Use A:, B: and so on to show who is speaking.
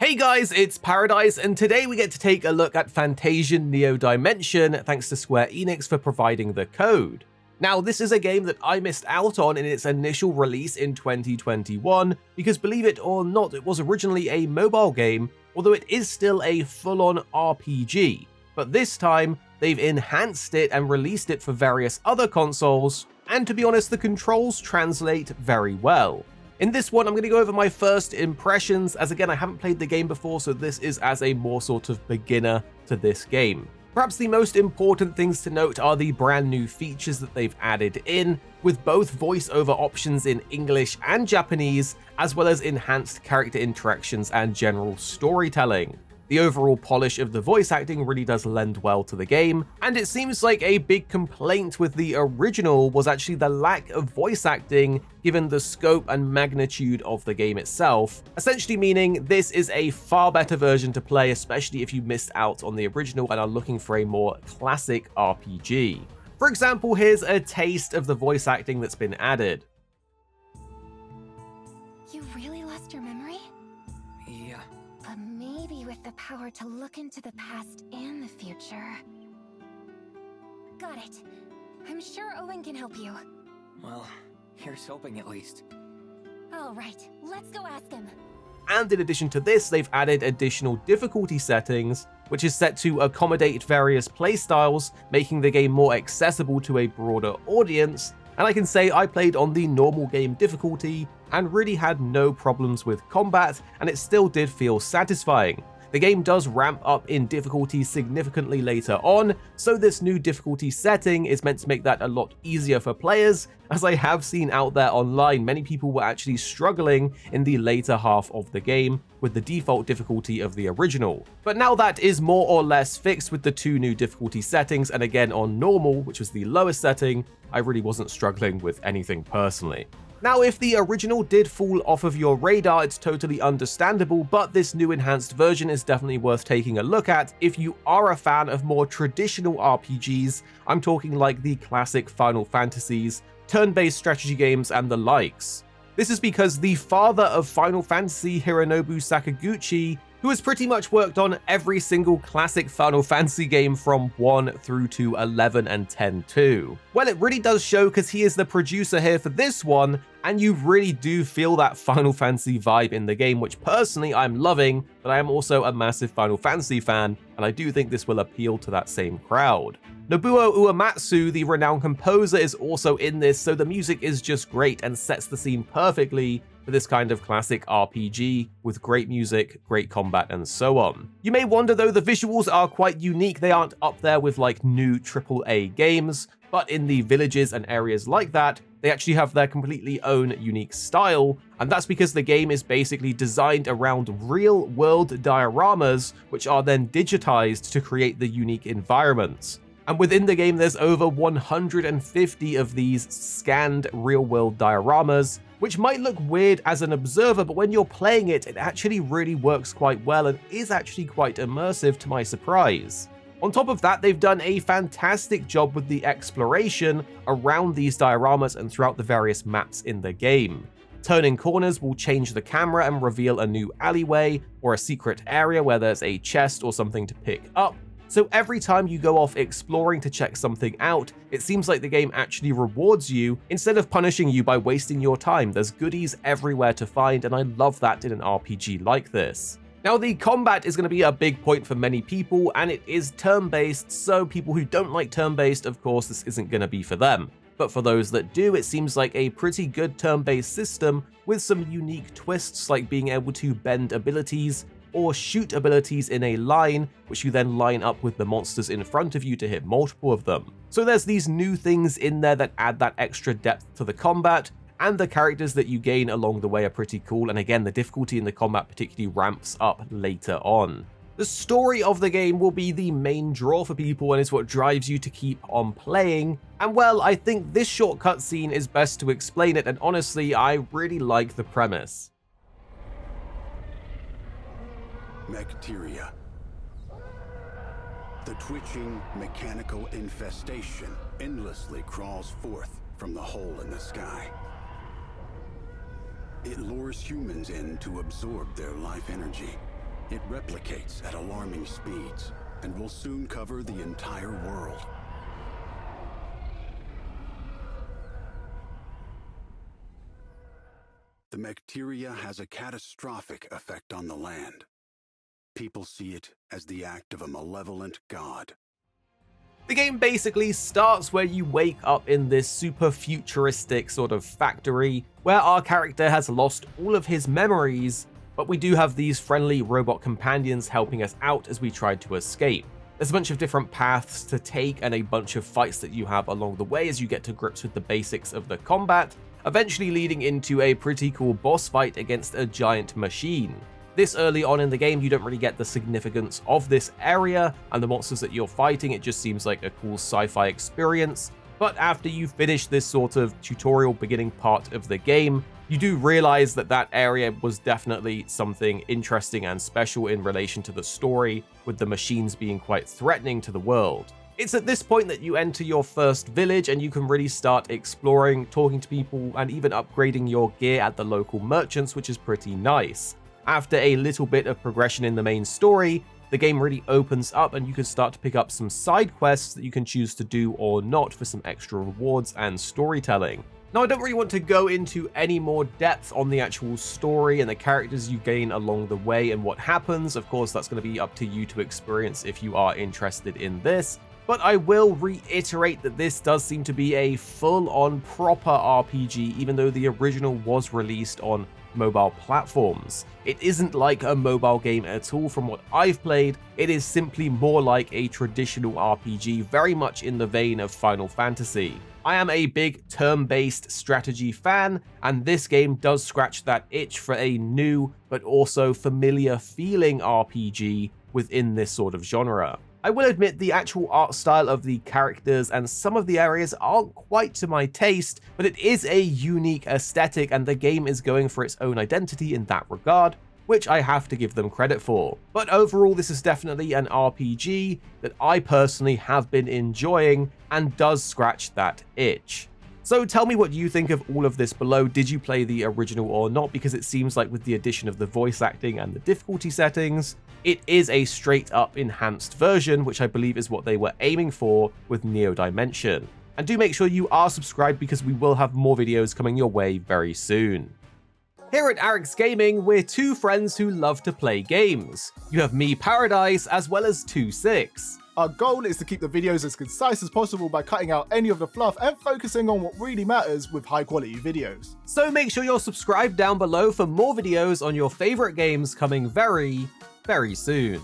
A: Hey guys, it's Paradise, and today we get to take a look at FANTASIAN Neo Dimension, thanks to Square Enix for providing the code. Now, this is a game that I missed out on in its initial release in 2021, because believe it or not, it was originally a mobile game, although it is still a full-on RPG. But this time, they've enhanced it and released it for various other consoles, and to be honest, the controls translate very well. In this one, I'm going to go over my first impressions, as again, I haven't played the game before, so this is as a more sort of beginner to this game. Perhaps the most important things to note are the brand new features that they've added in, with both voiceover options in English and Japanese, as well as enhanced character interactions and general storytelling. The overall polish of the voice acting really does lend well to the game, and it seems like a big complaint with the original was actually the lack of voice acting given the scope and magnitude of the game itself, essentially meaning this is a far better version to play, especially if you missed out on the original and are looking for a more classic RPG. For example, here's a taste of the voice acting that's been added.
B: You really lost your memory?
C: Yeah.
B: But maybe with the power to look into the past and the future. Got it. I'm sure Owen can help you.
C: Well, here's hoping at least.
B: All right, let's go ask him.
A: And in addition to this, they've added additional difficulty settings, which is set to accommodate various playstyles, making the game more accessible to a broader audience. And I can say I played on the normal game difficulty and really had no problems with combat, and it still did feel satisfying. The game does ramp up in difficulty significantly later on, so this new difficulty setting is meant to make that a lot easier for players, as I have seen out there online many people were actually struggling in the later half of the game with the default difficulty of the original. But now that is more or less fixed with the two new difficulty settings, and again on normal, which was the lowest setting, I really wasn't struggling with anything personally. Now, if the original did fall off of your radar, it's totally understandable, but this new enhanced version is definitely worth taking a look at if you are a fan of more traditional RPGs. I'm talking like the classic Final Fantasies, turn-based strategy games, and the likes. This is because the father of Final Fantasy, Hironobu Sakaguchi, who has pretty much worked on every single classic Final Fantasy game from 1 through to 11 and 10 too. Well, it really does show because he is the producer here for this one, and you really do feel that Final Fantasy vibe in the game, which personally I'm loving, but I am also a massive Final Fantasy fan, and I do think this will appeal to that same crowd. Nobuo Uematsu, the renowned composer, is also in this, so the music is just great and sets the scene perfectly for this kind of classic RPG with great music, great combat, and so on. You may wonder though, the visuals are quite unique. They aren't up there with like new AAA games, but in the villages and areas like that, they actually have their completely own unique style, and that's because the game is basically designed around real-world dioramas, which are then digitized to create the unique environments. And within the game, there's over 150 of these scanned real-world dioramas, which might look weird as an observer, but when you're playing it, it actually really works quite well and is actually quite immersive to my surprise. On top of that, they've done a fantastic job with the exploration around these dioramas and throughout the various maps in the game. Turning corners will change the camera and reveal a new alleyway or a secret area where there's a chest or something to pick up. So every time you go off exploring to check something out, it seems like the game actually rewards you instead of punishing you by wasting your time. There's goodies everywhere to find, and I love that in an RPG like this. Now, the combat is going to be a big point for many people, and it is turn-based, so people who don't like turn-based, of course, this isn't going to be for them. But for those that do, it seems like a pretty good turn-based system with some unique twists like being able to bend abilities or shoot abilities in a line, which you then line up with the monsters in front of you to hit multiple of them. So there's these new things in there that add that extra depth to the combat, and the characters that you gain along the way are pretty cool, and again, the difficulty in the combat particularly ramps up later on. The story of the game will be the main draw for people and is what drives you to keep on playing, and well, I think this short cutscene is best to explain it, and honestly, I really like the premise.
D: Bacteria. The twitching, mechanical infestation endlessly crawls forth from the hole in the sky. It lures humans in to absorb their life energy, It replicates at alarming speeds and will soon cover the entire world. The bacteria has a catastrophic effect on the land. People see it as the act of a malevolent god.
A: The game basically starts where you wake up in this super futuristic sort of factory where our character has lost all of his memories, but we do have these friendly robot companions helping us out as we try to escape. There's a bunch of different paths to take and a bunch of fights that you have along the way as you get to grips with the basics of the combat, eventually leading into a pretty cool boss fight against a giant machine. This early on in the game, you don't really get the significance of this area and the monsters that you're fighting. It just seems like a cool sci-fi experience. But after you finish this sort of tutorial beginning part of the game, you do realize that that area was definitely something interesting and special in relation to the story, with the machines being quite threatening to the world. It's at this point that you enter your first village and you can really start exploring, talking to people, and even upgrading your gear at the local merchants, which is pretty nice. After a little bit of progression in the main story, the game really opens up and you can start to pick up some side quests that you can choose to do or not for some extra rewards and storytelling. Now, I don't really want to go into any more depth on the actual story and the characters you gain along the way and what happens. Of course, that's going to be up to you to experience if you are interested in this. But I will reiterate that this does seem to be a full-on proper RPG, even though the original was released on mobile platforms. It isn't like a mobile game at all from what I've played. It is simply more like a traditional RPG, very much in the vein of Final Fantasy. I am a big turn-based strategy fan, and this game does scratch that itch for a new but also familiar feeling RPG within this sort of genre. I will admit the actual art style of the characters and some of the areas aren't quite to my taste, but it is a unique aesthetic and the game is going for its own identity in that regard, which I have to give them credit for. But overall, this is definitely an RPG that I personally have been enjoying and does scratch that itch. So tell me what you think of all of this below. Did you play the original or not? Because it seems like with the addition of the voice acting and the difficulty settings, it is a straight up enhanced version, which I believe is what they were aiming for with Neo Dimension. And do make sure you are subscribed because we will have more videos coming your way very soon. Here at Arekkz Gaming, we're two friends who love to play games. You have me, Paradise, as well as 26.
E: Our goal is to keep the videos as concise as possible by cutting out any of the fluff and focusing on what really matters with high quality videos.
A: So make sure you're subscribed down below for more videos on your favorite games coming very, very soon.